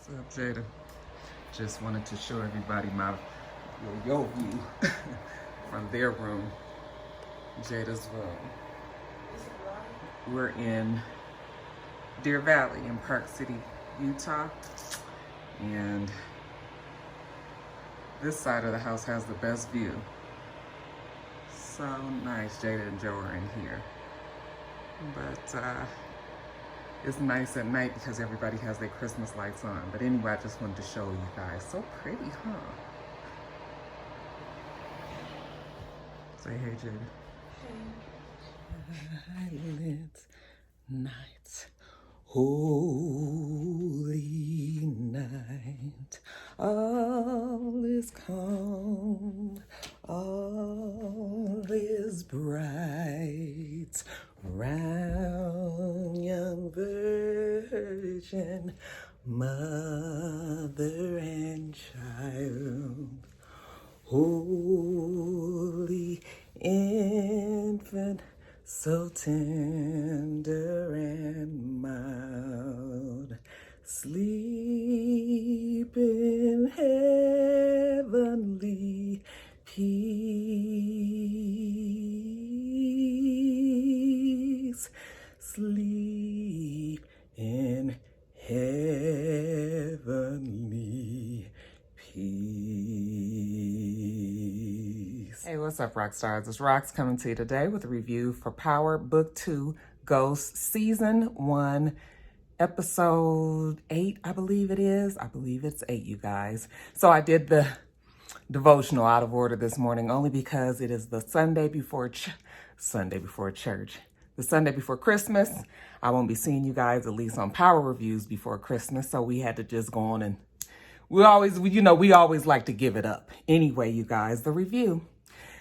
What's up, Jada? Just wanted to show everybody my yo view from their room, Jada's room. We're in Deer Valley in Park City, Utah, and this side of the house has the best view. So nice. Jada and Joe are in here, but it's nice at night because everybody has their Christmas lights on. But anyway, I just wanted to show you guys. So pretty, huh? Say hey, Jada. Hey. Silent night, holy night, all is calm, all is bright, round young virgin, mother and child, holy infant, so tender and mild, sleep in heavenly peace, sleep in heavenly peace. Hey, what's up, Roxstars? It's Rox coming to you today with a review for Power Book 2, Ghost Season 1, Episode 8, I believe it is. I believe it's 8, you guys. So I did the devotional out of order this morning only because it is the Sunday before church, the Sunday before Christmas. I won't be seeing you guys, at least on Power Reviews, before Christmas, so we had to just go on and we always like to give it up. Anyway, you guys, the review.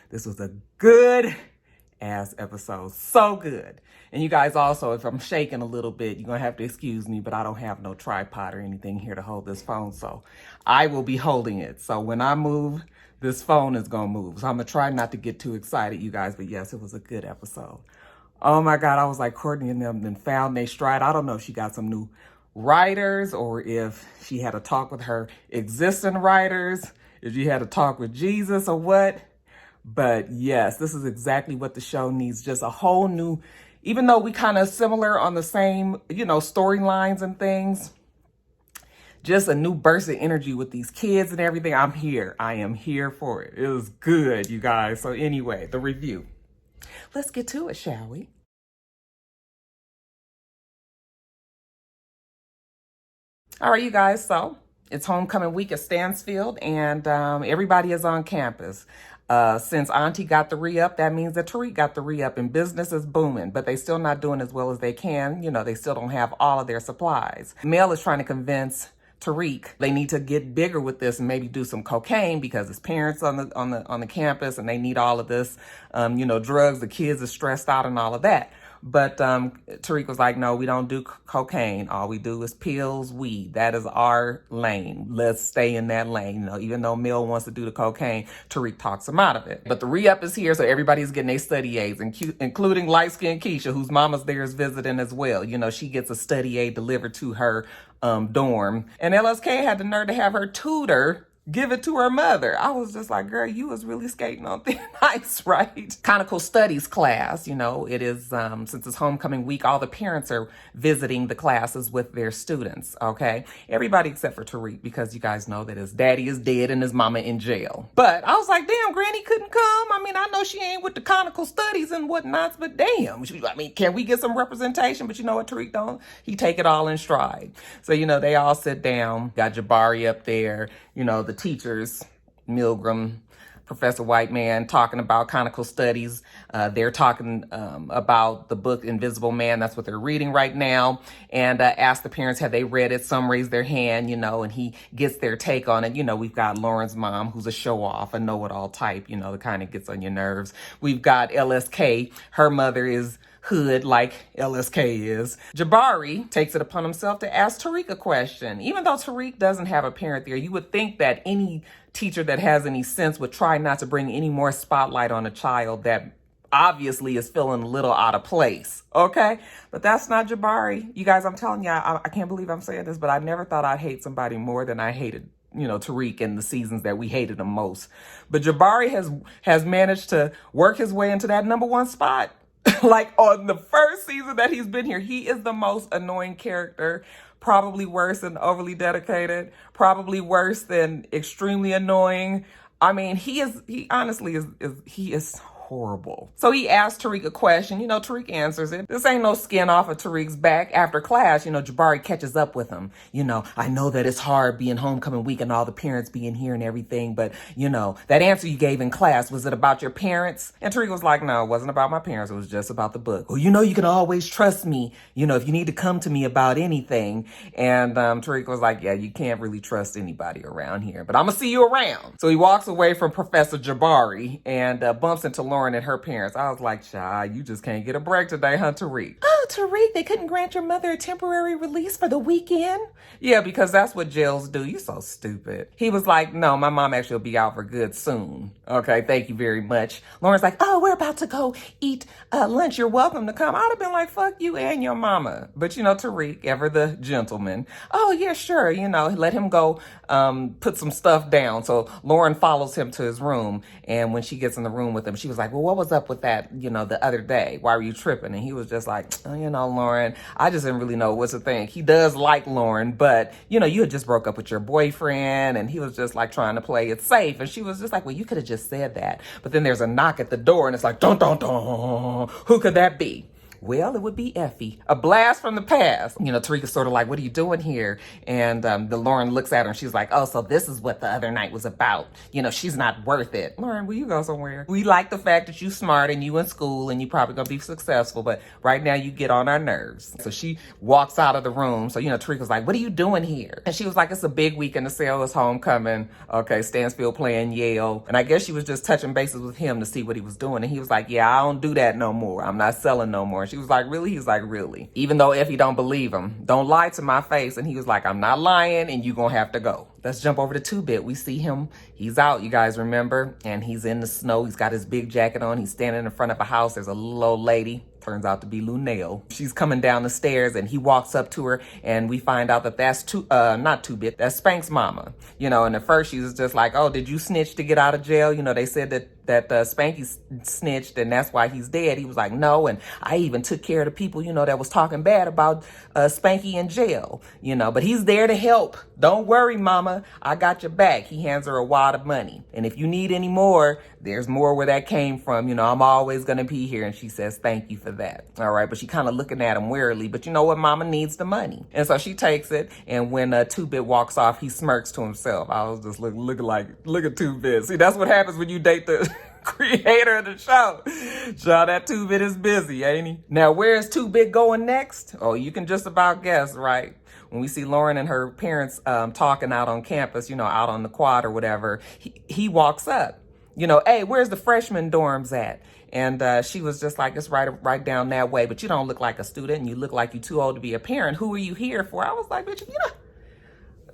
This was a good ass episode. So good. And you guys also, if I'm shaking a little bit, you're going to have to excuse me, but I don't have no tripod or anything here to hold this phone. So I will be holding it. So when I move, this phone is going to move. So I'm going to try not to get too excited, you guys. But yes, it was a good episode. Oh my God. I was like, Courtney and them then found their stride. I don't know if she got some new writers or if she had a talk with her existing writers, if she had a talk with Jesus or what. But yes, this is exactly what the show needs. Just a whole new, even though we kind of similar on the same, storylines and things, just a new burst of energy with these kids and everything. I'm here. I am here for it. It was good, you guys. So anyway, the review. Let's get to it, shall we? All right, you guys. So it's homecoming week at Stansfield, and everybody is on campus. Since Auntie got the re-up, that means that Tariq got the re-up, and business is booming, but they still not doing as well as they can. They still don't have all of their supplies. Mel is trying to convince Tariq they need to get bigger with this and maybe do some cocaine because his parents on the campus and they need all of this, drugs. The kids are stressed out and all of that. But Tariq was like, no, we don't do cocaine. All we do is pills, weed. That is our lane. Let's stay in that lane. Even though Mel wants to do the cocaine, Tariq talks him out of it. But the re-up is here, so everybody's getting their study aids, including light-skinned Keisha, whose mama's there is visiting as well. She gets a study aid delivered to her dorm. And LSK had the nerve to have her tutor give it to her mother. I was just like, girl, you was really skating on thin ice, right? Conical Studies class, it is, since it's homecoming week, all the parents are visiting the classes with their students, okay? Everybody except for Tariq, because you guys know that his daddy is dead and his mama in jail. But I was like, damn, Granny couldn't come. I know she ain't with the Conical Studies and whatnots, but damn, can we get some representation? But you know what Tariq don't? He take it all in stride. So, they all sit down, got Jabari up there, the teachers, Milgram, Professor Whiteman, talking about conical studies. They're talking about the book Invisible Man. That's what they're reading right now. And ask the parents, have they read it? Some raise their hand, and he gets their take on it. We've got Lauren's mom, who's a show-off, a know-it-all type, that kind of gets on your nerves. We've got LSK. Her mother is hood like LSK is. Jabari takes it upon himself to ask Tariq a question. Even though Tariq doesn't have a parent there, you would think that any teacher that has any sense would try not to bring any more spotlight on a child that obviously is feeling a little out of place, okay? But that's not Jabari. You guys, I'm telling you, I can't believe I'm saying this, but I never thought I'd hate somebody more than I hated, Tariq in the seasons that we hated him most. But Jabari has managed to work his way into that #1 spot. Like on the first season that he's been here, he is the most annoying character. Probably worse than Overly Dedicated. Probably worse than Extremely Annoying. I mean, he honestly is horrible. So he asked Tariq a question. Tariq answers it. This ain't no skin off of Tariq's back. After class, Jabari catches up with him. I know that it's hard being homecoming week and all the parents being here and everything, but, that answer you gave in class, was it about your parents? And Tariq was like, no, it wasn't about my parents. It was just about the book. Well, you can always trust me, if you need to come to me about anything. And Tariq was like, yeah, you can't really trust anybody around here, but I'm going to see you around. So he walks away from Professor Jabari and bumps into Lauren and her parents. I was like, child, you just can't get a break today, huh, Tariq? Oh, Tariq, they couldn't grant your mother a temporary release for the weekend? Yeah, because that's what jails do. You so stupid. He was like, no, my mom actually will be out for good soon. Okay, thank you very much. Lauren's like, oh, we're about to go eat lunch. You're welcome to come. I'd have been like, fuck you and your mama. But Tariq, ever the gentleman. Oh, yeah, sure. Let him go put some stuff down. So Lauren follows him to his room. And when she gets in the room with him, she was like, well, what was up with that, the other day? Why were you tripping? And he was just like, oh, Lauren, I just didn't really know what's the thing. He does like Lauren, but, you had just broke up with your boyfriend. And he was just like trying to play it safe. And she was just like, well, you could have just said that. But then there's a knock at the door and it's like, dun, dun, dun. Who could that be? Well, it would be Effie. A blast from the past. Tariq is sort of like, what are you doing here? And the Lauren looks at her and she's like, oh, so this is what the other night was about. She's not worth it. Lauren, will you go somewhere? We like the fact that you smart and you in school and you probably gonna be successful, but right now you get on our nerves. So she walks out of the room. So, Tariq was like, what are you doing here? And she was like, it's a big weekend to sell. It's homecoming. Okay, Stansfield playing Yale. And I guess she was just touching bases with him to see what he was doing. And he was like, yeah, I don't do that no more. I'm not selling no more. She was like, really? He's like, really? Even though Effie don't believe him. Don't lie to my face. And he was like, I'm not lying and you gonna have to go. Let's jump over to 2-Bit. We see him. He's out, you guys remember? And he's in the snow. He's got his big jacket on. He's standing in front of a house. There's a little old lady. Turns out to be Lunel. She's coming down the stairs and he walks up to her and we find out that that's not 2-Bit, that's Spank's mama. And at first she was just like, oh, did you snitch to get out of jail? They said that Spanky snitched and that's why he's dead. He was like, no, and I even took care of the people, that was talking bad about Spanky in jail, but he's there to help. Don't worry, mama, I got your back. He hands her a wad of money. And if you need any more, there's more where that came from. I'm always going to be here. And she says, thank you for that. All right. But she kind of looking at him wearily. But you know what? Mama needs the money. And so she takes it. And when 2-Bit walks off, he smirks to himself. I was just looking like, look at 2-Bit. See, that's what happens when you date the creator of the show. Child, that 2-Bit is busy, ain't he? Now, where's 2-Bit going next? Oh, you can just about guess, right? When we see Lauren and her parents talking out on campus, out on the quad or whatever, he walks up. Hey, where's the freshman dorms at? And she was just like, it's right down that way. But you don't look like a student and you look like you're too old to be a parent. Who are you here for? I was like, bitch,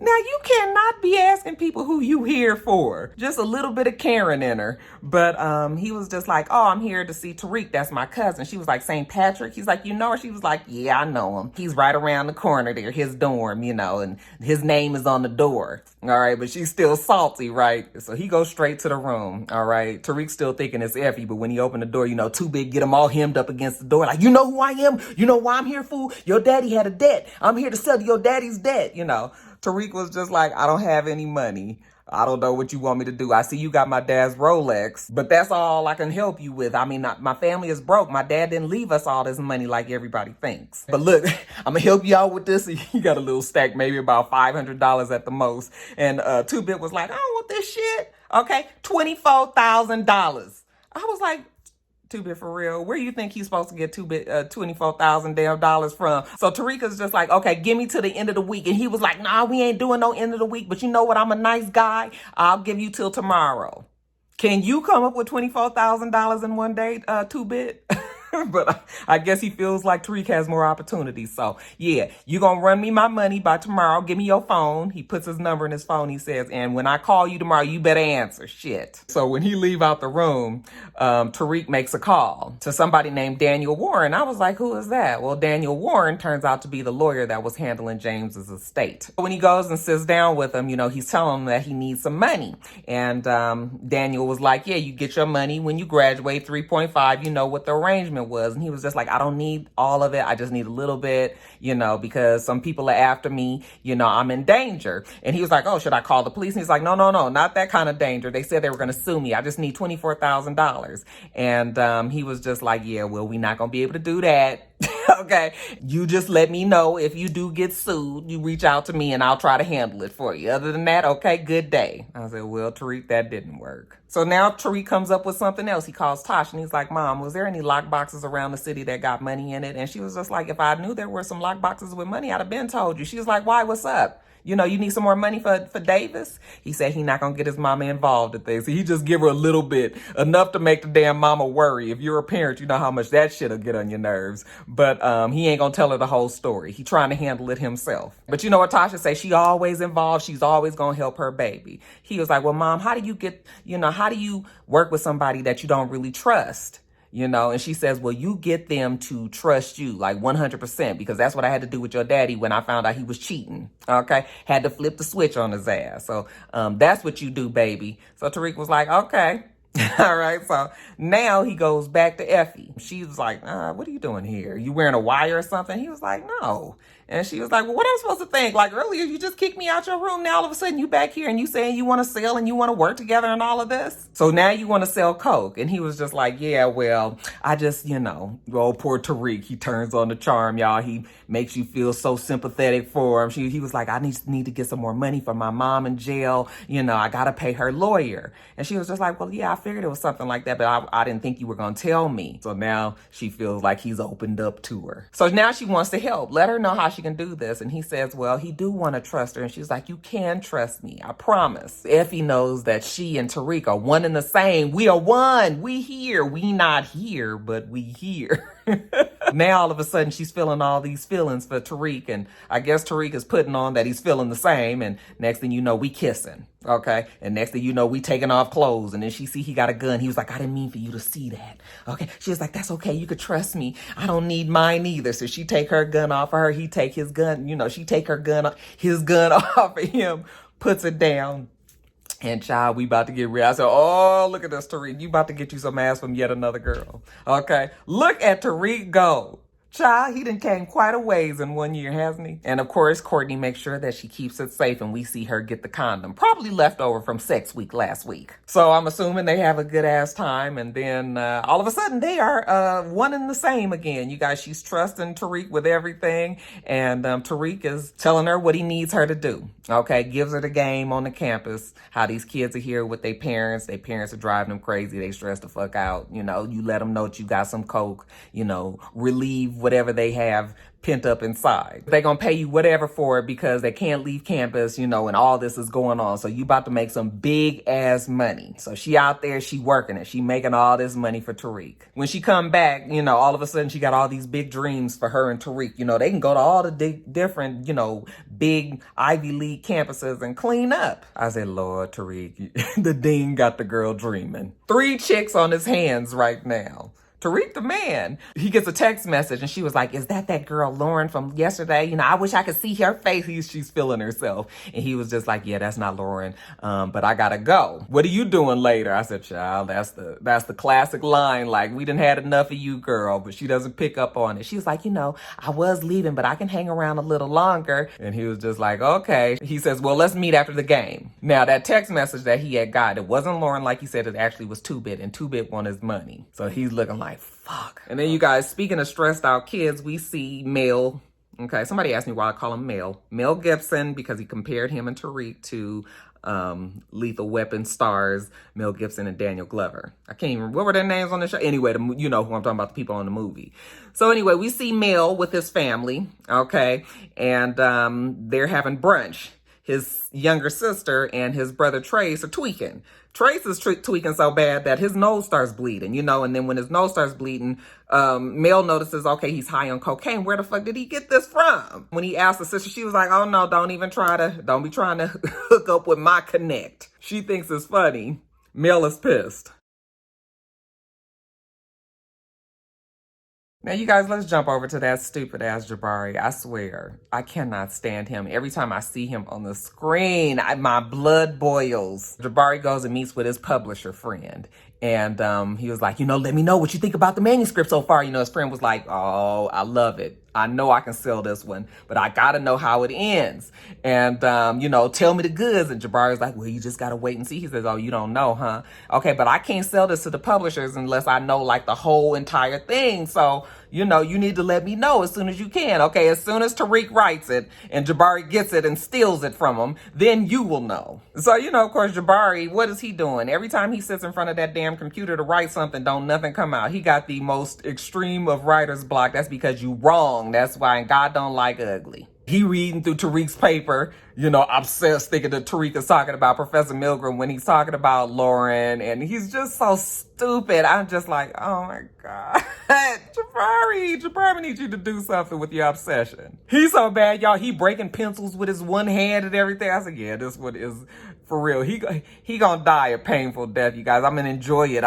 now, you cannot be asking people who you here for. Just a little bit of Karen in her. But he was just like, oh, I'm here to see Tariq. That's my cousin. She was like, St. Patrick? He's like, you know her? She was like, yeah, I know him. He's right around the corner there, his dorm, and his name is on the door. All right, but she's still salty, right? So he goes straight to the room, all right? Tariq's still thinking it's Effie, but when he opened the door, 2-Bit get him all hemmed up against the door. Like, you know who I am? You know why I'm here, fool? Your daddy had a debt. I'm here to settle your daddy's debt, Tariq was just like, I don't have any money. I don't know what you want me to do. I see you got my dad's Rolex, but that's all I can help you with. I mean, my family is broke. My dad didn't leave us all this money like everybody thinks. But look, I'm going to help you out with this. He got a little stack, maybe about $500 at the most. And 2-Bit was like, I don't want this shit. Okay, $24,000. I was like, 2-Bit for real. Where you think he's supposed to get $24,000 damn dollars from? So Tariq's just like, okay, give me to the end of the week. And he was like, nah, we ain't doing no end of the week. But you know what? I'm a nice guy. I'll give you till tomorrow. Can you come up with $24,000 in one day, 2-Bit? But I guess he feels like Tariq has more opportunities. So, yeah, you going to run me my money by tomorrow. Give me your phone. He puts his number in his phone. He says, and when I call you tomorrow, you better answer. Shit. So when he leave out the room, Tariq makes a call to somebody named Daniel Warren. I was like, who is that? Well, Daniel Warren turns out to be the lawyer that was handling James's estate. When he goes and sits down with him, he's telling him that he needs some money. And Daniel was like, yeah, you get your money when you graduate, 3.5, you know what the arrangement was. And he was just like, I don't need all of it. I just need a little bit, because some people are after me, I'm in danger. And he was like, oh, should I call the police? And he's like, no, not that kind of danger. They said they were going to sue me. I just need $24,000. And he was just like, yeah, well, we're not going to be able to do that. Okay. You just let me know if you do get sued. You reach out to me and I'll try to handle it for you. Other than that, okay, good day. I said, well, Tariq, that didn't work. So now Tariq comes up with something else. He calls Tosh and he's like, Mom, was there any lock boxes around the city that got money in it? And she was just like, if I knew there were some lock boxes with money, I'd have been told you. She was like, why? What's up? You need some more money for Davis? He said he not going to get his mama involved in things. He just give her a little bit, enough to make the damn mama worry. If you're a parent, you know how much that shit'll get on your nerves. But he ain't going to tell her the whole story. He trying to handle it himself. But you know what Tasha say? She always involved. She's always going to help her baby. He was like, well, Mom, how do you work with somebody that you don't really trust? And she says, well, you get them to trust you like 100%, because that's what I had to do with your daddy when I found out he was cheating. Okay. Had to flip the switch on his ass. So, that's what you do, baby. So Tariq was like, okay. All right. So now he goes back to Effie. She was like, what are you doing here? You wearing a wire or something? He was like, no. And she was like, well, what am I supposed to think? Like earlier, you just kicked me out your room. Now all of a sudden you back here and you saying you want to sell and you want to work together and all of this. So now you want to sell coke. And he was just like, yeah, well, I just, oh, poor Tariq. He turns on the charm, y'all. He makes you feel so sympathetic for him. He was like, I need to get some more money for my mom in jail. I got to pay her lawyer. And she was just like, well, yeah, I figured it was something like that, but I didn't think you were going to tell me. So now she feels like he's opened up to her. So now she wants to help. Let her know how she can do this. And he says, well, he do want to trust her. And she's like, you can trust me. I promise. Effie knows that she and Tariq are one and the same. We are one. We here. We not here, but we here. Now all of a sudden she's feeling all these feelings for Tariq, and I guess Tariq is putting on that he's feeling the same, and next thing you know, we kissing. Okay. And next thing you know, we taking off clothes, and then she see he got a gun. He was like, I didn't mean for you to see that. Okay. She was like, that's okay. You could trust me. I don't need mine either. So she take her gun off of her. He take his gun, she take his gun off of him, puts it down. And child, we about to get real. I said, oh, look at this, Tariq. You about to get you some ass from yet another girl. Okay. Look at Tariq go. Child, he done came quite a ways in 1 year, hasn't he? And of course, Courtney makes sure that she keeps it safe, and we see her get the condom, probably left over from sex week last week. So I'm assuming they have a good ass time, and then all of a sudden they are one and the same again. You guys, she's trusting Tariq with everything, and Tariq is telling her what he needs her to do. Okay, gives her the game on the campus, how these kids are here with their parents. Their parents are driving them crazy. They stress the fuck out. You let them know that you got some coke, relieve whatever they have pent up inside. They're going to pay you whatever for it because they can't leave campus, and all this is going on. So you about to make some big ass money. So she out there, she working it. She making all this money for Tariq. When she come back, all of a sudden she got all these big dreams for her and Tariq. They can go to all the different, big Ivy League campuses and clean up. I said, Lord, Tariq, the dean got the girl dreaming. 3 chicks on his hands right now. Tariq the man. He gets a text message and she was like, is that girl Lauren from yesterday? I wish I could see her face. She's feeling herself. And he was just like, yeah, that's not Lauren. But I gotta go. What are you doing later? I said, child, that's the classic line. Like, we done had enough of you, girl. But she doesn't pick up on it. She was like, I was leaving, but I can hang around a little longer. And he was just like, okay. He says, well, let's meet after the game. Now, that text message that he had got, it wasn't Lauren like he said. It actually was 2-Bit, and 2-Bit won his money. So he's looking like, fuck. And then you guys, speaking of stressed out kids, we see Mel. Okay, somebody asked me why I call him Mel. Mel Gibson, because he compared him and Tariq to Lethal Weapon stars Mel Gibson and Daniel Glover. I can't even remember, what were their names on the show? Anyway, you know who I'm talking about, the people on the movie. So anyway, we see Mel with his family, okay? And they're having brunch. his younger sister and his brother Trace are tweaking. Trace is tweaking so bad that his nose starts bleeding, you know, and then when his nose starts bleeding, Mel notices, okay, he's high on cocaine. Where the fuck did he get this from? When he asked the sister, she was like, oh no, don't be trying to hook up with my connect. She thinks it's funny. Mel is pissed. Now, you guys, let's jump over to that stupid ass Jabari. I swear, I cannot stand him. Every time I see him on the screen, my blood boils. Jabari goes and meets with his publisher friend. And he was like, you know, let me know what you think about the manuscript so far. You know, his friend was like, oh, I love it. I know I can sell this one, but I got to know how it ends. And, you know, tell me the goods. And Jabari's like, well, you just got to wait and see. He says, oh, you don't know, huh? Okay, but I can't sell this to the publishers unless I know like the whole entire thing. So, you know, you need to let me know as soon as you can. Okay, as soon as Tariq writes it and Jabari gets it and steals it from him, then you will know. So, you know, of course, Jabari, what is he doing? Every time he sits in front of that damn computer to write something, don't nothing come out. He got the most extreme of writer's block. That's because you wrong. That's why, and God don't like ugly. He reading through Tariq's paper, you know, obsessed, thinking that Tariq is talking about Professor Milgram when he's talking about Lauren, and he's just so stupid. I'm just like, oh my God. Jabari needs you to do something with your obsession. He's so bad, y'all. He breaking pencils with his one hand and everything. I said, yeah, this one is for real. He gonna die a painful death, you guys. I'm gonna enjoy it.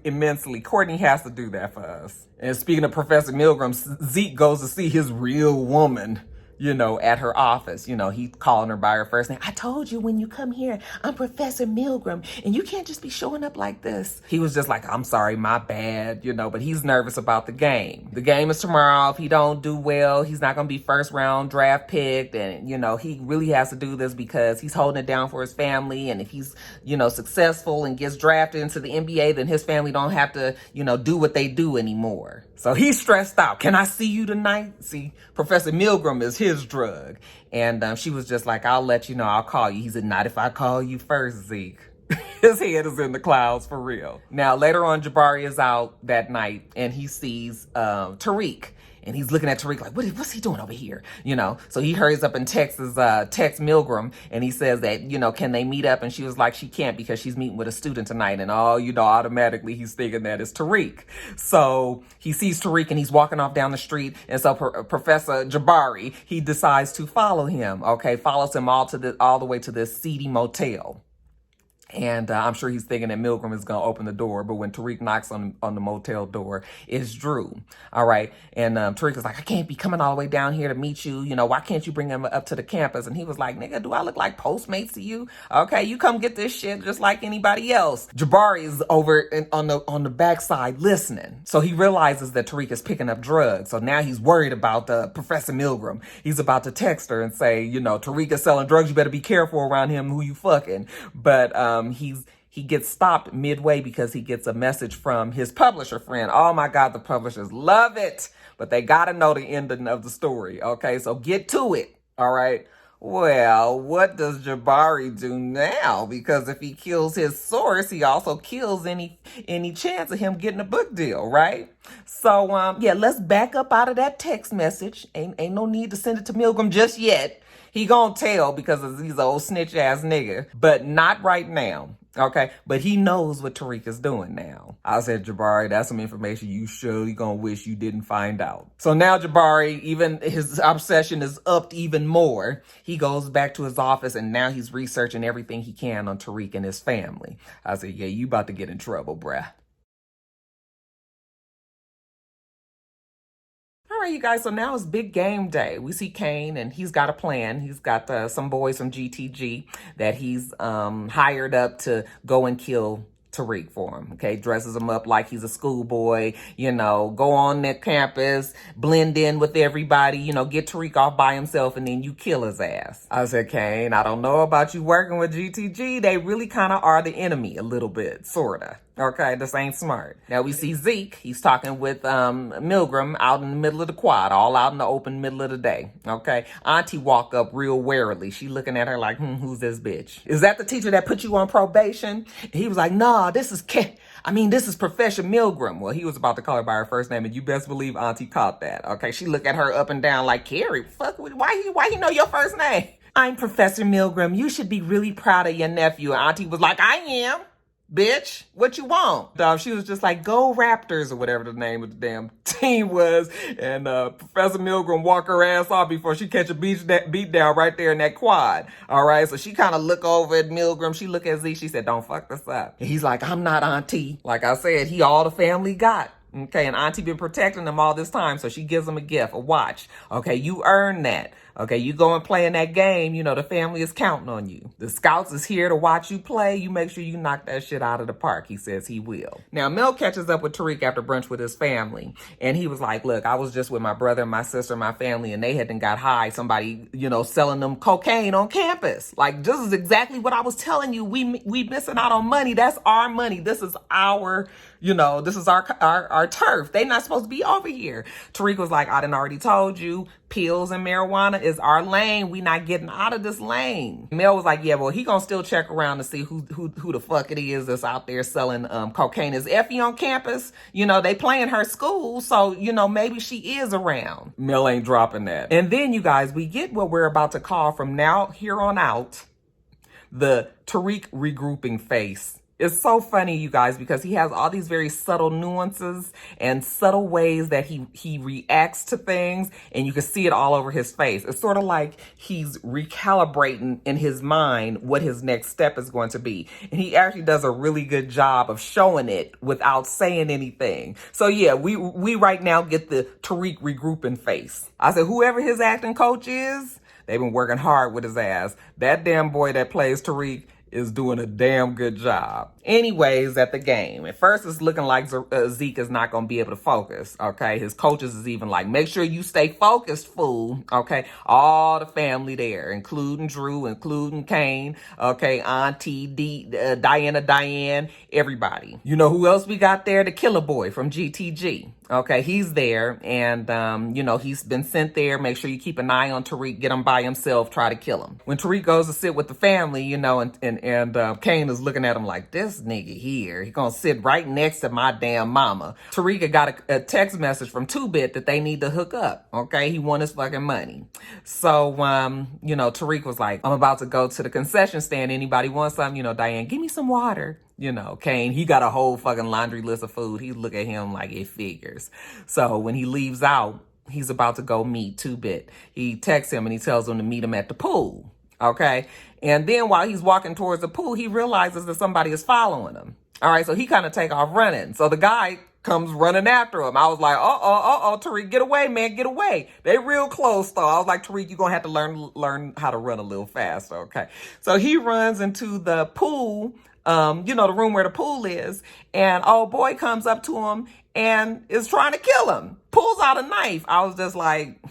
Immensely. Courtney has to do that for us. And speaking of Professor Milgram, Zeke goes to see his real woman, you know, at her office. You know, he calling her by her first name. I told you when you come here, I'm Professor Milgram, and you can't just be showing up like this. He was just like, I'm sorry, my bad, you know, but he's nervous about the game. The game is tomorrow. If he don't do well, he's not going to be first round draft picked. And, you know, he really has to do this because he's holding it down for his family. And if he's, you know, successful and gets drafted into the NBA, then his family don't have to, you know, do what they do anymore. So he's stressed out. Can I see you tonight? See, Professor Milgram is his drug. And she was just like, I'll let you know. I'll call you. He said, not if I call you first, Zeke. His head is in the clouds for real. Now, later on, Jabari is out that night and he sees Tariq. And he's looking at Tariq like, what's he doing over here? You know, so he hurries up and texts Milgram, and he says that, you know, can they meet up? And she was like, she can't because she's meeting with a student tonight. And you know, automatically he's thinking that it's Tariq. So he sees Tariq and he's walking off down the street. And so Professor Jabari, he decides to follow him. Okay, follows him all the way to this seedy motel. And I'm sure he's thinking that Milgram is going to open the door. But when Tariq knocks on the motel door, it's Drew. All right. And Tariq is like, I can't be coming all the way down here to meet you. You know, why can't you bring him up to the campus? And he was like, nigga, do I look like Postmates to you? Okay, you come get this shit just like anybody else. Jabari is over on the backside listening. So he realizes that Tariq is picking up drugs. So now he's worried about Professor Milgram. He's about to text her and say, you know, Tariq is selling drugs. You better be careful around him, who you fucking. But he gets stopped midway because he gets a message from his publisher friend. Oh my God, the publishers love it, but they got to know the ending of the story. Okay, so get to it. All right. Well, what does Jabari do now? Because if he kills his source, he also kills any chance of him getting a book deal, right? So, yeah, let's back up out of that text message. Ain't no need to send it to Milgram just yet. He gonna tell because he's an old snitch ass nigga, but not right now. Okay, but he knows what Tariq is doing now. I said, Jabari, that's some information you surely gonna wish you didn't find out. So now Jabari, even his obsession is upped even more. He goes back to his office and now he's researching everything he can on Tariq and his family. I said, yeah, you about to get in trouble, bruh. All right, you guys, so now it's big game day. We see Kane, and he's got a plan. He's got some boys from GTG that he's hired up to go and kill Tariq for him. Okay, dresses him up like he's a schoolboy, you know, go on that campus, blend in with everybody, you know, get Tariq off by himself, and then you kill his ass. I said, Kane, I don't know about you working with GTG. They really kind of are the enemy a little bit, sort of. Okay, this ain't smart. Now we see Zeke. He's talking with Milgram out in the middle of the quad, all out in the open middle of the day. Okay, Auntie walk up real warily. She looking at her like, who's this bitch? Is that the teacher that put you on probation? And he was like, nah, this is Professor Milgram. Well, he was about to call her by her first name, and you best believe Auntie caught that. Okay, she looked at her up and down like, Carrie, fuck, why he know your first name? I'm Professor Milgram. You should be really proud of your nephew. And Auntie was like, I am. Bitch, what you want? She was just like, go Raptors, or whatever the name of the damn team was. And Professor Milgram walk her ass off before she catch a beat down right there in that quad. All right, so she kind of look over at Milgram. She look at Zeke. She said, don't fuck this up. And he's like, I'm not Auntie. Like I said, he all the family got. Okay, and Auntie been protecting them all this time, so she gives them a gift, a watch. Okay, you earn that. Okay, you go and play in that game, you know, the family is counting on you. The scouts is here to watch you play. You make sure you knock that shit out of the park. He says he will. Now, Mel catches up with Tariq after brunch with his family, and he was like, look, I was just with my brother and my sister and my family, and they hadn't got high. Somebody, you know, selling them cocaine on campus. Like, this is exactly what I was telling you. We missing out on money. That's our money. This is our, you know, this is our turf. They not supposed to be over here. Tariq was like, I done already told you, pills and marijuana is our lane. We not getting out of this lane. Mel was like, yeah, well, he gonna still check around to see who the fuck it is that's out there selling cocaine. Is Effie on campus? You know, they playing her school, so, you know, maybe she is around. Mel ain't dropping that. And then, you guys, we get what we're about to call from now here on out the Tariq regrouping face. It's so funny, you guys, because he has all these very subtle nuances and subtle ways that he reacts to things, and you can see it all over his face. It's sort of like he's recalibrating in his mind what his next step is going to be. And he actually does a really good job of showing it without saying anything. So yeah, we right now get the Tariq regrouping face. I said, whoever his acting coach is, they've been working hard with his ass. That damn boy that plays Tariq is doing a damn good job. Anyways, at the game, at first it's looking like Zeke is not going to be able to focus, okay? His coaches is even like, make sure you stay focused, fool, okay? All the family there, including Drew, including Kane, okay? Auntie, Diane, everybody. You know who else we got there? The killer boy from GTG. Okay, he's there, and, you know, he's been sent there. Make sure you keep an eye on Tariq, get him by himself, try to kill him. When Tariq goes to sit with the family, you know, and Kane is looking at him like, this nigga here, he gonna sit right next to my damn mama. Tariq had got a text message from 2-Bit that they need to hook up, okay? He won his fucking money. So, you know, Tariq was like, I'm about to go to the concession stand. Anybody want something? You know, Diane, give me some water. You know, Kane, he got a whole fucking laundry list of food. He look at him like it figures. So when he leaves out, he's about to go meet 2-Bit. He texts him and he tells him to meet him at the pool. Okay. And then while he's walking towards the pool, he realizes that somebody is following him. All right. So he kind of take off running. So the guy comes running after him. I was like, Tariq, get away, man, get away. They real close though. I was like, Tariq, you're gonna have to learn how to run a little faster. Okay. So he runs into the pool, you know, the room where the pool is, and old boy comes up to him and is trying to kill him. Pulls out a knife. I was just like,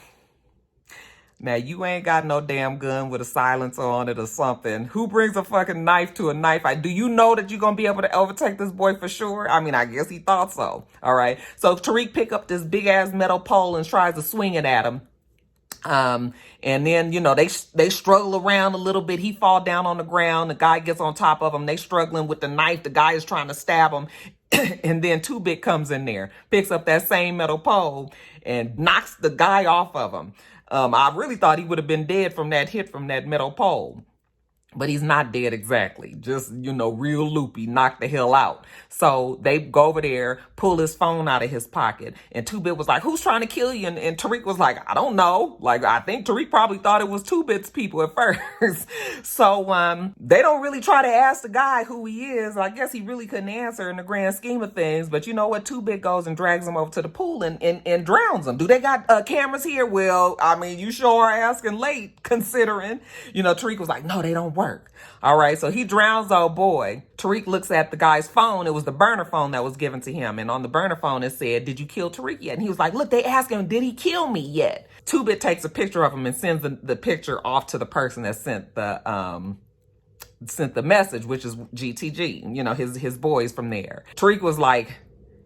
now you ain't got no damn gun with a silencer on it or something. Who brings a fucking knife to a knife fight? Do you know that you're gonna be able to overtake this boy for sure? I mean, I guess he thought so. All right. So Tariq pick up this big ass metal pole and tries to swing it at him. And then, you know, they struggle around a little bit. He fall down on the ground. The guy gets on top of him. They struggling with the knife. The guy is trying to stab him. And then 2-Bit comes in there, picks up that same metal pole and knocks the guy off of him. I really thought he would have been dead from that hit from that metal pole. But he's not dead exactly. Just, you know, real loopy, knocked the hell out. So they go over there, pull his phone out of his pocket. And 2-Bit was like, who's trying to kill you? And Tariq was like, I don't know. Like, I think Tariq probably thought it was 2-Bit's people at first. So they don't really try to ask the guy who he is. I guess he really couldn't answer in the grand scheme of things. But you know what? 2-Bit goes and drags him over to the pool and drowns him. Do they got cameras here? Well, I mean, you sure are asking late, considering. You know, Tariq was like, no, they don't work. All right, so he drowns old boy. Tariq looks at the guy's phone. It was the burner phone that was given to him. And on the burner phone, it said, did you kill Tariq yet? And he was like, look, they asked him, did he kill me yet? 2-Bit takes a picture of him and sends the picture off to the person that sent the message, which is GTG, you know, his boys from there. Tariq was like,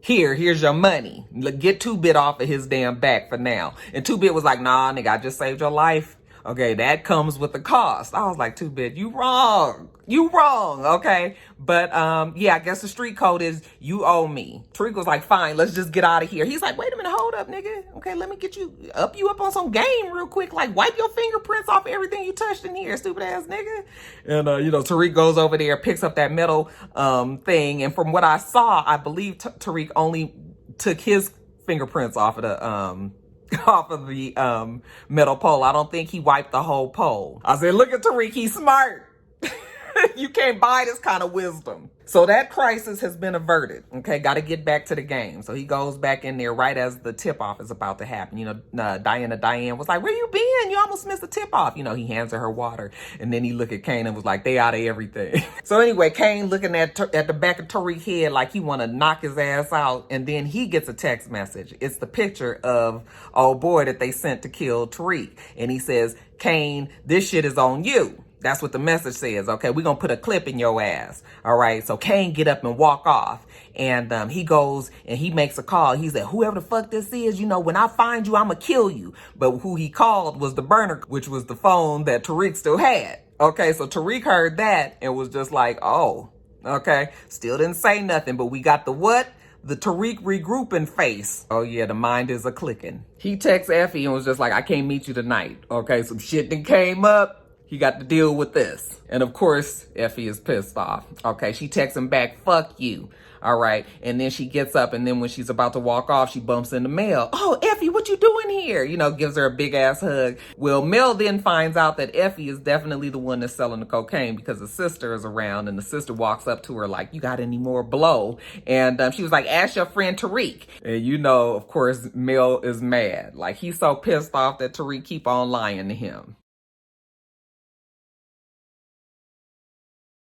here's your money. Get 2-Bit off of his damn back for now. And 2-Bit was like, nah, nigga, I just saved your life. Okay, that comes with the cost. I was like, 2-bit, you wrong. You wrong, okay? But yeah, I guess the street code is you owe me. Tariq was like, fine, let's just get out of here. He's like, wait a minute, hold up, nigga. Okay, let me get you up on some game real quick. Like, wipe your fingerprints off everything you touched in here, stupid ass nigga. And Tariq goes over there, picks up that metal thing, and from what I saw, I believe Tariq only took his fingerprints off of the metal pole. I don't think he wiped the whole pole. I said, look at Tariq, he's smart. You can't buy this kind of wisdom. So that crisis has been averted. Okay, got to get back to the game. So he goes back in there right as the tip-off is about to happen. Diane was like, where you been? You almost missed the tip-off. He hands her water. And then he looked at Kane and was like, they out of everything. So anyway, Kane looking at the back of Tariq's head like he want to knock his ass out. And then he gets a text message. It's the picture of old boy that they sent to kill Tariq. And he says, Kane, this shit is on you. That's what the message says. Okay, we're going to put a clip in your ass. All right, so Kane get up and walk off. And he goes and he makes a call. He said, whoever the fuck this is, when I find you, I'm going to kill you. But who he called was the burner, which was the phone that Tariq still had. Okay, so Tariq heard that and was just like, oh, okay. Still didn't say nothing, but we got the what? The Tariq regrouping face. Oh yeah, the mind is a clicking. He texts Effie and was just like, I can't meet you tonight. Okay, some shit that came up. He got to deal with this. And of course, Effie is pissed off. Okay, she texts him back, fuck you. All right, and then she gets up, and then when she's about to walk off, she bumps into Mel. Oh, Effie, what you doing here? Gives her a big ass hug. Well, Mel then finds out that Effie is definitely the one that's selling the cocaine because the sister is around, and the sister walks up to her like, you got any more blow? And she was like, ask your friend Tariq. And of course, Mel is mad. Like, he's so pissed off that Tariq keep on lying to him.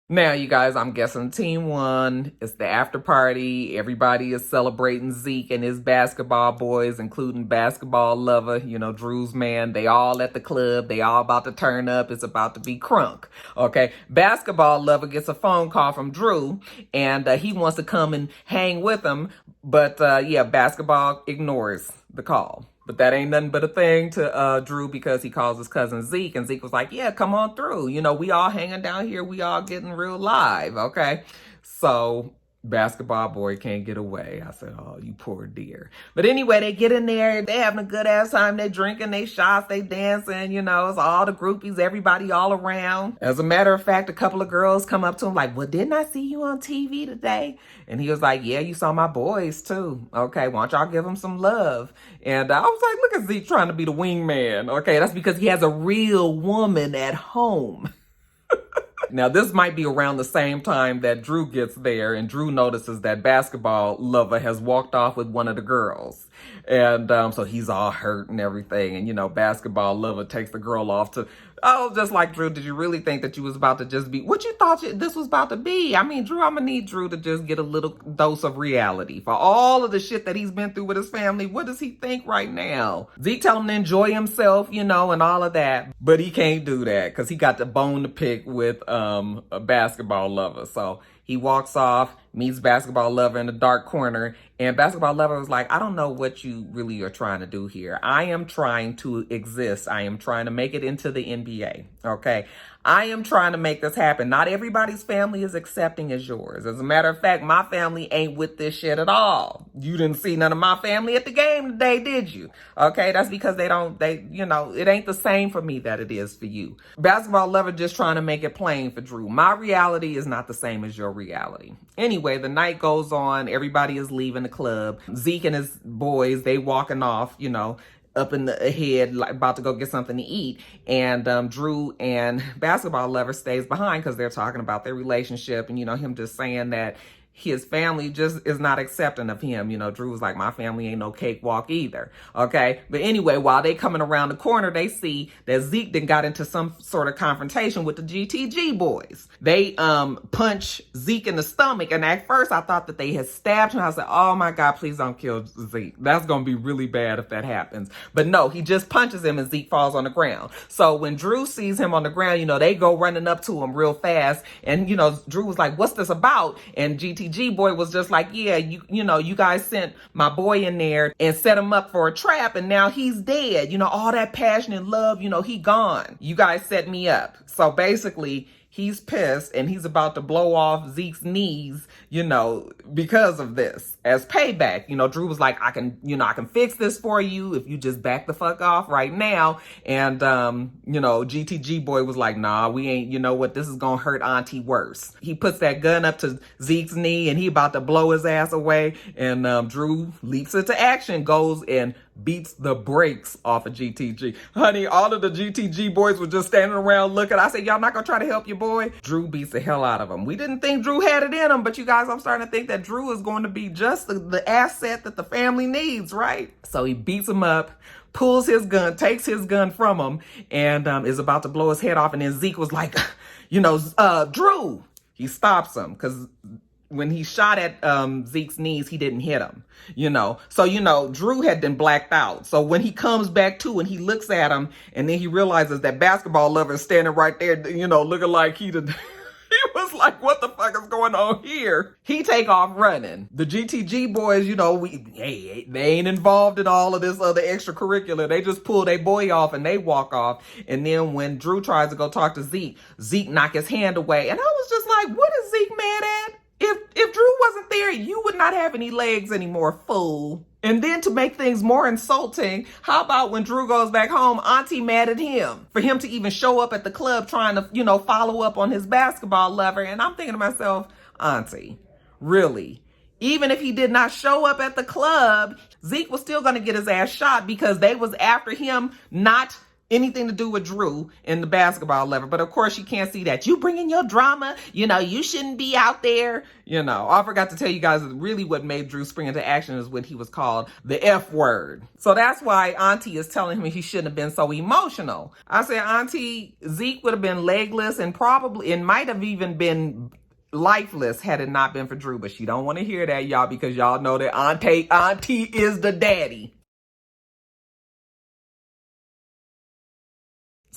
Now, you guys, I'm guessing team one. It's the after party. Everybody is celebrating Zeke and his basketball boys, including basketball lover, Drew's man. They all at the club. They all about to turn up. It's about to be crunk. Okay. Basketball lover gets a phone call from Drew, and he wants to come and hang with him. But basketball ignores the call. But that ain't nothing but a thing to Drew because he calls his cousin Zeke. And Zeke was like, yeah, come on through. We all hanging down here. We all getting real live, okay? So basketball boy can't get away. I said, oh, you poor dear. But anyway, they get in there. They having a good ass time. They drinking, they shots, they dancing. It's all the groupies, everybody all around. As a matter of fact, a couple of girls come up to him like, well, didn't I see you on TV today? And he was like, yeah, you saw my boys too. Okay, why don't y'all give them some love? And I was like, look at Zeke trying to be the wingman. Okay, that's because he has a real woman at home. Now, this might be around the same time that Drew gets there, and Drew notices that basketball lover has walked off with one of the girls. And so he's all hurt and everything. And, basketball lover takes the girl off to, just like Drew, did you really think that you was about to just be, what you thought this was about to be? I mean, Drew, I'm going to need Drew to just get a little dose of reality. For all of the shit that he's been through with his family, what does he think right now? Zeke tell him to enjoy himself, and all of that. But he can't do that because he got the bone to pick with a basketball lover. So he walks off, meets basketball lover in the dark corner, and basketball lover was like, I don't know what you really are trying to do here. I am trying to exist. I am trying to make it into the NBA, okay? I am trying to make this happen. Not everybody's family is accepting as yours. As a matter of fact, my family ain't with this shit at all. You didn't see none of my family at the game today, did you? Okay, that's because it ain't the same for me that it is for you. Basketball lover just trying to make it plain for Drew. My reality is not the same as your reality. Anyway, the night goes on. Everybody is leaving the club. Zeke and his boys, they walking off, up in the ahead, like about to go get something to eat. And Drew and basketball lover stays behind because they're talking about their relationship and, him just saying that his family just is not accepting of him. Drew was like, my family ain't no cakewalk either. Okay. But anyway, while they coming around the corner, they see that Zeke then got into some sort of confrontation with the GTG boys. They punch Zeke in the stomach. And at first I thought that they had stabbed him. I said, oh my God, please don't kill Zeke. That's going to be really bad if that happens. But no, he just punches him and Zeke falls on the ground. So when Drew sees him on the ground, they go running up to him real fast. And, Drew was like, what's this about? And GTG GTG boy was just like, yeah, you know, you guys sent my boy in there and set him up for a trap, and now he's dead. You know, all that passion and love, you know, he gone. You guys set me up. So basically, he's pissed and he's about to blow off Zeke's knees, you know, because of this as payback. You know, Drew was like, I can fix this for you if you just back the fuck off right now. And, you know, GTG boy was like, nah, we ain't, you know what, this is gonna hurt auntie worse. He puts that gun up to Zeke's knee and he about to blow his ass away. And Drew leaps into action, goes and beats the brakes off of GTG. Honey, all of the GTG boys were just standing around looking. I said, y'all not gonna try to help your boy? Drew beats the hell out of him. We didn't think Drew had it in him, but you guys, I'm starting to think that Drew is going to be just the asset that the family needs, right? So he beats him up, pulls his gun, takes his gun from him, and is about to blow his head off. And then Zeke was like, you know, Drew. He stops him because when he shot at Zeke's knees, he didn't hit him, you know. So, you know, Drew had been blacked out. So when he comes back to and he looks at him and then he realizes that basketball lover is standing right there, you know, looking like he was like, what the fuck is going on here? He take off running. The GTG boys, you know, they ain't involved in all of this other extracurricular. They just pull their boy off and they walk off. And then when Drew tries to go talk to Zeke, Zeke knock his hand away. And I was just like, what is Zeke mad at? If Drew wasn't there, you would not have any legs anymore, fool. And then to make things more insulting, how about when Drew goes back home, auntie mad at him for him to even show up at the club trying to, you know, follow up on his basketball lover. And I'm thinking to myself, auntie, really? Even if he did not show up at the club, Zeke was still going to get his ass shot because they was after him, not anything to do with Drew and the basketball lover. But of course, you can't see that. You bringing your drama, you know, you shouldn't be out there. You know, I forgot to tell you guys really what made Drew spring into action is when he was called the F word. So that's why auntie is telling him he shouldn't have been so emotional. I said, auntie, Zeke would have been legless and probably, it might have even been lifeless had it not been for Drew. But she don't want to hear that, y'all, because y'all know that auntie is the daddy.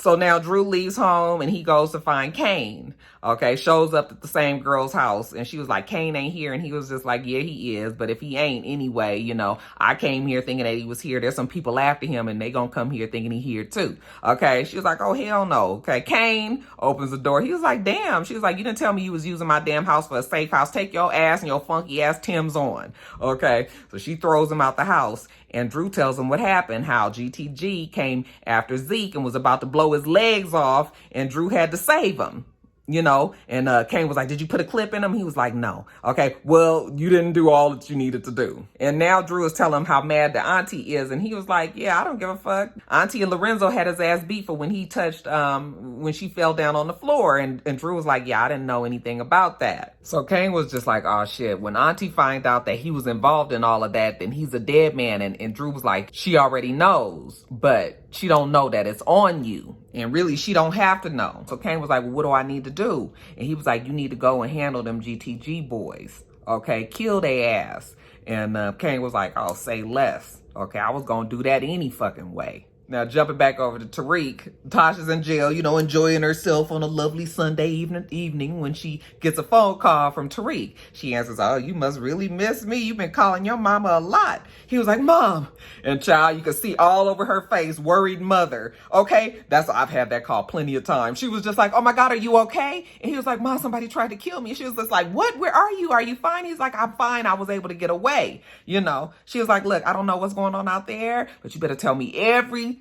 So now Drew leaves home and he goes to find Kane, okay, shows up at the same girl's house. And she was like, Kane ain't here. And he was just like, yeah, he is. But if he ain't anyway, you know, I came here thinking that he was here. There's some people after him and they gonna come here thinking he here too. Okay. She was like, oh, hell no. Okay. Kane opens the door. He was like, damn. She was like, you didn't tell me you was using my damn house for a safe house. Take your ass and your funky ass Timbs on. Okay. So she throws him out the house. And Drew tells him what happened, how GTG came after Zeke and was about to blow his legs off, and Drew had to save him, you know. And Kane was like, did you put a clip in him? He was like, no. Okay, well, you didn't do all that you needed to do. And now Drew is telling him how mad the auntie is, and he was like, yeah, I don't give a fuck. Auntie and Lorenzo had his ass beat for when he touched, when she fell down on the floor, and Drew was like, yeah, I didn't know anything about that. So Kane was just like, oh shit, when auntie find out that he was involved in all of that, then he's a dead man. And Drew was like, she already knows, but she don't know that it's on you. And really, she don't have to know. So Kane was like, well, what do I need to do? And he was like, you need to go and handle them GTG boys. Okay, kill their ass. And Kane was like, oh, say less. Okay, I was going to do that any fucking way. Now, jumping back over to Tariq, Tasha's in jail, you know, enjoying herself on a lovely Sunday evening when she gets a phone call from Tariq. She answers, oh, you must really miss me. You've been calling your mama a lot. He was like, Mom. And child, you can see all over her face, worried mother. Okay, I've had that call plenty of times. She was just like, oh my God, are you okay? And he was like, Mom, somebody tried to kill me. She was just like, what? Where are you? Are you fine? He's like, I'm fine. I was able to get away. You know, she was like, look, I don't know what's going on out there, but you better tell me everything.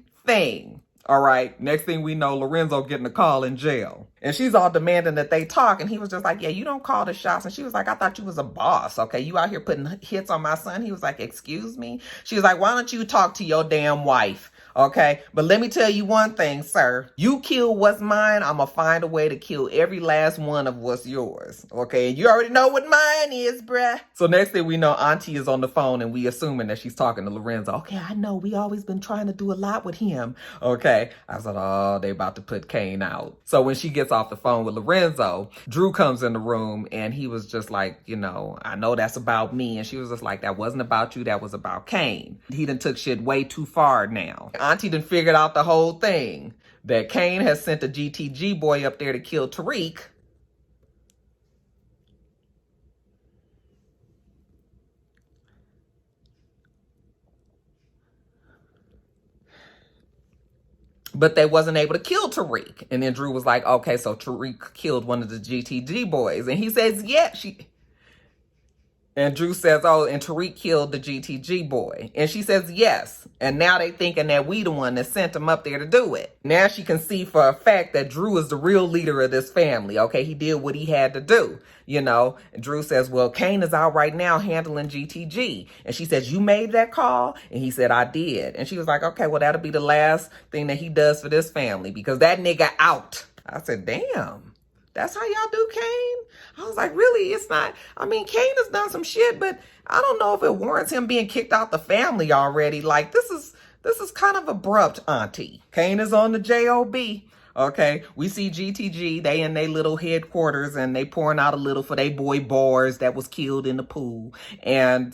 All right. Next thing we know, Lorenzo getting a call in jail. And she's all demanding that they talk. And he was just like, yeah, you don't call the shots. And she was like, I thought you was a boss. Okay. You out here putting hits on my son. He was like, excuse me. She was like, why don't you talk to your damn wife? Okay. But let me tell you one thing, sir. You kill what's mine, I'm going to find a way to kill every last one of what's yours. Okay. And you already know what mine is, bruh. So next thing we know, auntie is on the phone and we assuming that she's talking to Lorenzo. Okay. I know. We always been trying to do a lot with him. Okay. I said, oh, they about to put Kane out. So when she gets off the phone with Lorenzo, Drew comes in the room and he was just like, you know, I know that's about me. And she was just like, that wasn't about you. That was about Kane. He done took shit way too far now. Auntie done figured out the whole thing. That Kane has sent a GTG boy up there to kill Tariq. but they wasn't able to kill Tariq. And then Drew was like, okay, so Tariq killed one of the GTG boys. And he says, yeah, and Drew says, oh, and Tariq killed the GTG boy. And she says, yes. And now they thinking that we the one that sent him up there to do it. Now she can see for a fact that Drew is the real leader of this family. Okay, he did what he had to do, you know. And Drew says, well, Kane is out right now handling GTG. And she says, you made that call? And he said, I did. And she was like, okay, well, that'll be the last thing that he does for this family because that nigga out. I said, damn. That's how y'all do Kane? I was like, really? It's not. I mean, Kane has done some shit, but I don't know if it warrants him being kicked out the family already. Like, this is kind of abrupt, auntie. Kane is on the job. Okay, we see GTG, they in their little headquarters and they pouring out a little for their boy Bars that was killed in the pool. And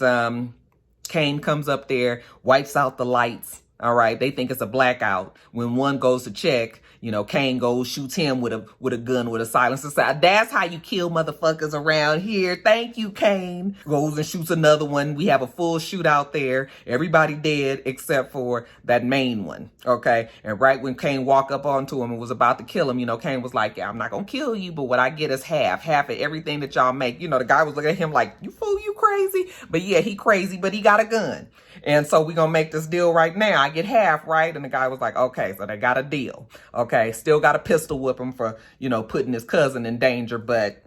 Kane comes up there, wipes out the lights. All right, they think it's a blackout. When one goes to check, you know, Kane goes, shoots him with a gun, with a silencer. That's how you kill motherfuckers around here. Thank you, Kane. Goes and shoots another one. We have a full shootout there. Everybody dead except for that main one, okay? And right when Kane walked up onto him and was about to kill him, you know, Kane was like, yeah, I'm not gonna kill you, but what I get is half of everything that y'all make. You know, the guy was looking at him like, you fool, you crazy? But yeah, he crazy, but he got a gun. And so we gonna make this deal right now. I get half, right? And the guy was like, okay, so they got a deal. Okay, still got a pistol whip him for, you know, putting his cousin in danger. But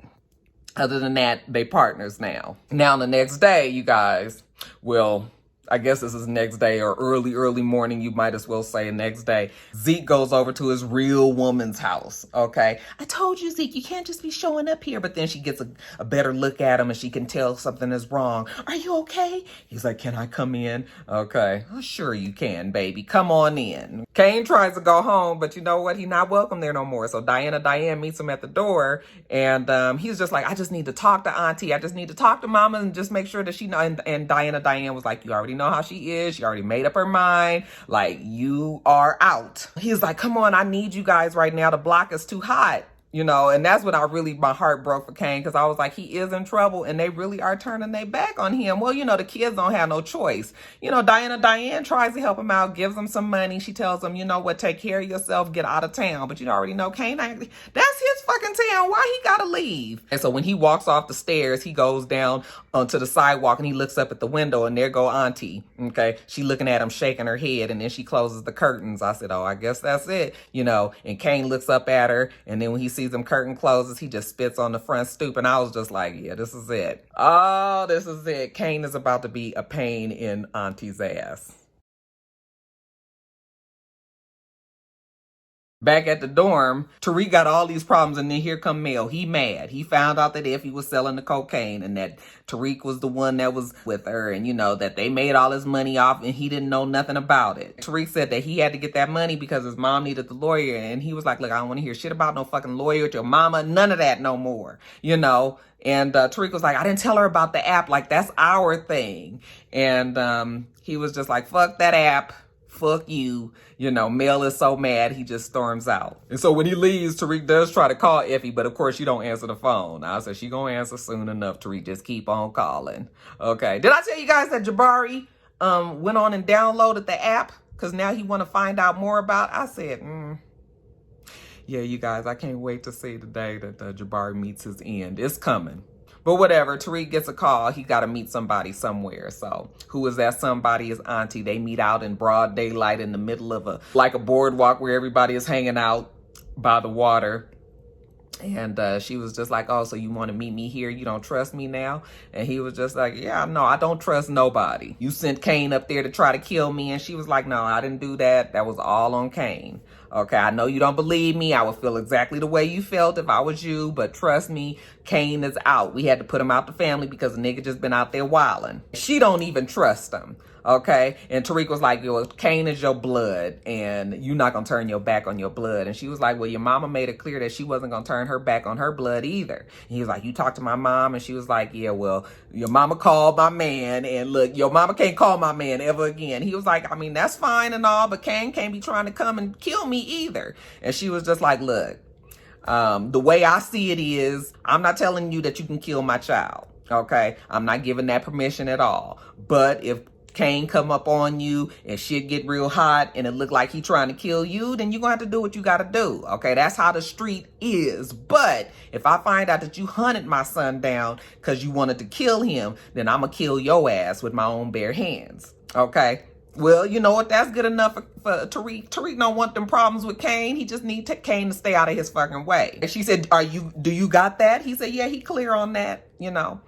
other than that, they partners now. Now the next day, you guys, well, I guess this is next day or early morning. You might as well say next day. Zeke goes over to his real woman's house. Okay. I told you, Zeke, you can't just be showing up here. But then she gets a better look at him and she can tell something is wrong. Are you okay? He's like, can I come in? Okay. Oh, sure you can, baby. Come on in. Kane tries to go home, but you know what? He's not welcome there no more. So Diane meets him at the door. And he's just like, I just need to talk to Auntie. I just need to talk to Mama and just make sure that she knows. And Diane was like, you already know how she is. She already made up her mind. Like, you are out. He's like, come on, I need you guys right now. The block is too hot. You know, and that's when my heart broke for Kane, because I was like, he is in trouble and they really are turning their back on him. Well, you know, the kids don't have no choice. You know, Diane tries to help him out, gives him some money. She tells him, you know what, take care of yourself, get out of town. But you already know Kane, that's his fucking town. Why he gotta leave? And so when he walks off the stairs, he goes down onto the sidewalk and he looks up at the window and there go Auntie. Okay, she looking at him, shaking her head, and then she closes the curtains. I said, oh, I guess that's it. You know, and Kane looks up at her, and then when he sees them curtain closes, he just spits on the front stoop. And I was just like, yeah, this is it. Oh, this is it. Kane is about to be a pain in Auntie's ass. Back at the dorm, Tariq got all these problems, and then here come Mel. He mad. He found out that Effie was selling the cocaine and that Tariq was the one that was with her, and you know, that they made all his money off and he didn't know nothing about it. Tariq said that he had to get that money because his mom needed the lawyer, and he was like, look, I don't want to hear shit about no fucking lawyer with your mama, none of that no more, you know. And Tariq was like, I didn't tell her about the app, like that's our thing. And he was just like, fuck that app. Fuck you. You know, Mel is so mad, he just storms out. And so when he leaves, Tariq does try to call Effie, but of course she don't answer the phone. I said, she gonna answer soon enough, Tariq. Just keep on calling. Okay. Did I tell you guys that Jabari went on and downloaded the app? Because now he want to find out more about it? I said, yeah, you guys, I can't wait to see the day that Jabari meets his end. It's coming. But whatever, Tariq gets a call. He got to meet somebody somewhere. So who is that somebody? Is Auntie. They meet out in broad daylight in the middle of a boardwalk where everybody is hanging out by the water. And she was just like, oh, so you want to meet me here? You don't trust me now? And he was just like, yeah, no, I don't trust nobody. You sent Kane up there to try to kill me. And she was like, no, I didn't do that. That was all on Kane. Okay, I know you don't believe me. I would feel exactly the way you felt if I was you. But trust me, Kane is out. We had to put him out the family because the nigga just been out there wilding. She don't even trust him. Okay, and Tariq was like, yo, Kane is your blood, and you're not gonna turn your back on your blood. And she was like, well, your mama made it clear that she wasn't gonna turn her back on her blood either. And he was like, you talked to my mom? And she was like, yeah, well, your mama called my man, and look, your mama can't call my man ever again. He was like, I mean, that's fine and all, but Kane can't be trying to come and kill me either. And she was just like, look, the way I see it is, I'm not telling you that you can kill my child. Okay, I'm not giving that permission at all. But if Kane come up on you and shit get real hot and it look like he trying to kill you, then you're gonna have to do what you gotta do. Okay, that's how the street is. But if I find out that you hunted my son down because you wanted to kill him, then I'm gonna kill your ass with my own bare hands. Okay. Well, you know what? That's good enough for Tariq. Tariq don't want them problems with Kane. He just need Kane to stay out of his fucking way. And she said, do you got that? He said, yeah, he clear on that. You know,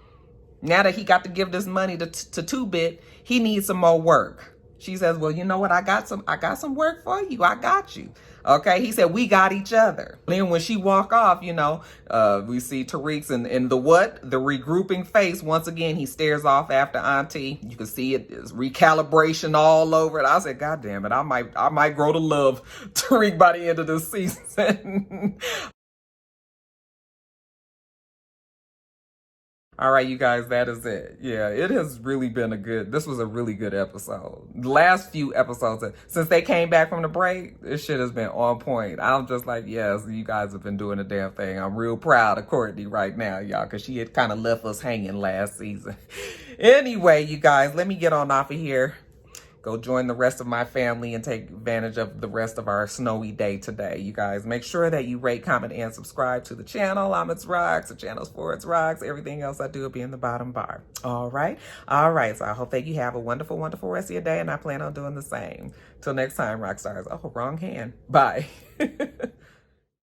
now that he got to give this money to 2-Bit, he needs some more work. She says, well, you know what? I got some work for you. I got you. Okay. He said, we got each other. Then when she walk off, you know, we see Tariq's in the regrouping face. Once again, he stares off after Auntie. You can see it is recalibration all over it. I said, God damn it. I might grow to love Tariq by the end of this season. All right, you guys, that is it. Yeah, it has really been this was a really good episode. The last few episodes, since they came back from the break, this shit has been on point. I'm just like, yes, you guys have been doing the damn thing. I'm real proud of Courtney right now, y'all, because she had kind of left us hanging last season. Anyway, you guys, let me get on off of here. Go join the rest of my family and take advantage of the rest of our snowy day today. You guys, make sure that you rate, comment, and subscribe to the channel. I'm itsrox. The channel's for itsrox. Everything else I do will be in the bottom bar. All right. So I hope that you have a wonderful, wonderful rest of your day, and I plan on doing the same. Till next time, Roxstars. Oh, wrong hand. Bye.